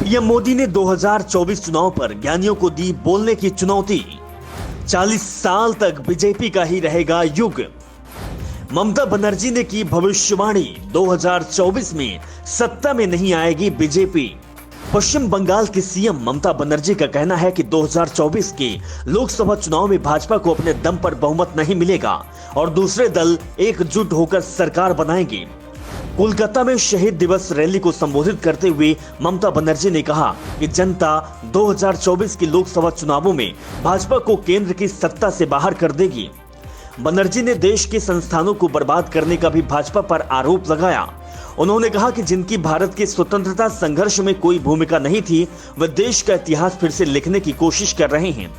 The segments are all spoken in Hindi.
पीएम मोदी ने 2024 चुनाव पर ज्ञानियों को दी बोलने की चुनौती। 40 साल तक बीजेपी का ही रहेगा युग। ममता बनर्जी ने की भविष्यवाणी, 2024 में सत्ता में नहीं आएगी बीजेपी। पश्चिम बंगाल की सीएम ममता बनर्जी का कहना है कि 2024 के लोकसभा चुनाव में भाजपा को अपने दम पर बहुमत नहीं मिलेगा और दूसरे दल एकजुट होकर सरकार बनाएंगे। कोलकाता में शहीद दिवस रैली को संबोधित करते हुए ममता बनर्जी ने कहा कि जनता 2024 के लोकसभा चुनावों में भाजपा को केंद्र की सत्ता से बाहर कर देगी। बनर्जी ने देश के संस्थानों को बर्बाद करने का भी भाजपा पर आरोप लगाया। उन्होंने कहा कि जिनकी भारत के स्वतंत्रता संघर्ष में कोई भूमिका नहीं थी, वे देश का इतिहास फिर से लिखने की कोशिश कर रहे हैं।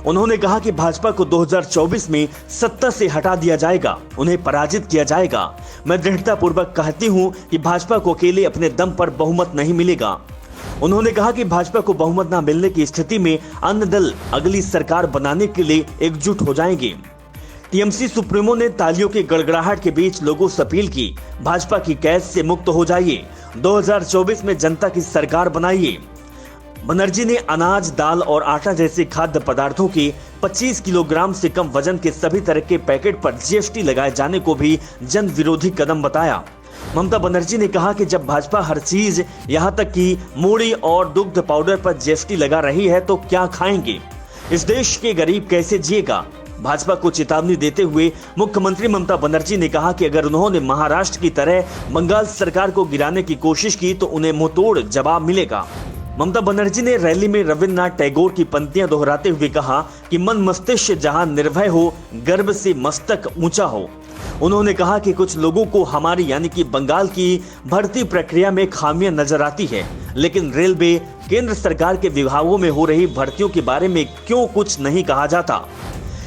उन्होंने कहा कि भाजपा को 2024 में सत्ता से हटा दिया जाएगा, उन्हें पराजित किया जाएगा। मैं दृढ़तापूर्वक कहती हूं कि भाजपा को अकेले अपने दम पर बहुमत नहीं मिलेगा। उन्होंने कहा कि भाजपा को बहुमत न मिलने की स्थिति में अन्य दल अगली सरकार बनाने के लिए एकजुट हो जाएंगे। टीएमसी सुप्रीमो ने तालियों की गड़गड़ाहट के बीच लोगों से अपील की, भाजपा की कैद से मुक्त हो जाइए, 2024 में जनता की सरकार बनाइए। बनर्जी ने अनाज, दाल और आटा जैसे खाद्य पदार्थों के 25 किलोग्राम से कम वजन के सभी तरह के पैकेट पर जीएसटी लगाए जाने को भी जन विरोधी कदम बताया। ममता बनर्जी ने कहा कि जब भाजपा हर चीज यहां तक कि मूढ़ी और दुग्ध पाउडर पर जीएसटी लगा रही है तो क्या खाएंगे? इस देश के गरीब कैसे जिएगा? भाजपा को चेतावनी देते हुए मुख्यमंत्री ममता बनर्जी ने कहा कि अगर उन्होंने महाराष्ट्र की तरह बंगाल सरकार को गिराने की कोशिश की तो उन्हें मुंहतोड़ जवाब मिलेगा। ममता बनर्जी ने रैली में रविन्द्रनाथ टैगोर की पंक्तियां दोहराते हुए कहा कि मन मस्तिष्क जहां निर्भय हो, गर्व से मस्तक ऊंचा हो। उन्होंने कहा कि कुछ लोगों को हमारी यानी कि बंगाल की भर्ती प्रक्रिया में खामियां नजर आती है, लेकिन रेलवे, केंद्र सरकार के विभागों में हो रही भर्तियों के बारे में क्यों कुछ नहीं कहा जाता।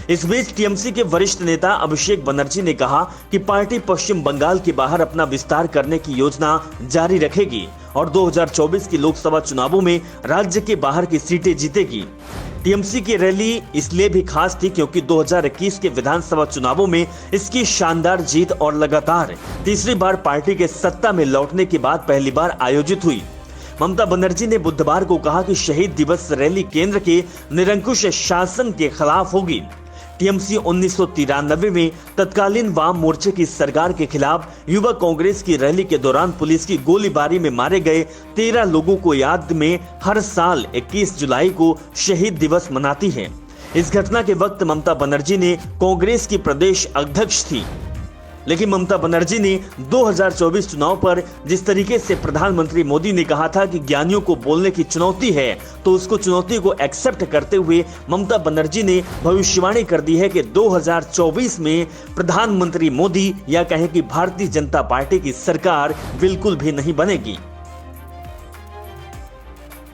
इस बीच टीएमसी के वरिष्ठ नेता अभिषेक बनर्जी ने कहा कि पार्टी पश्चिम बंगाल के बाहर अपना विस्तार करने की योजना जारी रखेगी और 2024 के लोकसभा चुनावों में राज्य के बाहर की सीटें जीतेगी। टीएमसी की रैली इसलिए भी खास थी क्योंकि 2021 के विधानसभा चुनावों में इसकी शानदार जीत और लगातार तीसरी बार पार्टी के सत्ता में लौटने के बाद पहली बार आयोजित हुई। ममता बनर्जी ने बुधवार को कहा कि शहीद दिवस रैली केंद्र के निरंकुश शासन के खिलाफ होगी। टीएमसी 1993 में तत्कालीन वाम मोर्चे की सरकार के खिलाफ युवा कांग्रेस की रैली के दौरान पुलिस की गोलीबारी में मारे गए 13 लोगों को याद में हर साल 21 जुलाई को शहीद दिवस मनाती है। इस घटना के वक्त ममता बनर्जी ने कांग्रेस की प्रदेश अध्यक्ष थी, लेकिन ममता बनर्जी ने 2024 चुनाव पर जिस तरीके से प्रधानमंत्री मोदी ने कहा था कि ज्ञानियों को बोलने की चुनौती है, तो उसको चुनौती को एक्सेप्ट करते हुए ममता बनर्जी ने भविष्यवाणी कर दी है कि 2024 में प्रधानमंत्री मोदी या कहें कि भारतीय जनता पार्टी की सरकार बिल्कुल भी नहीं बनेगी।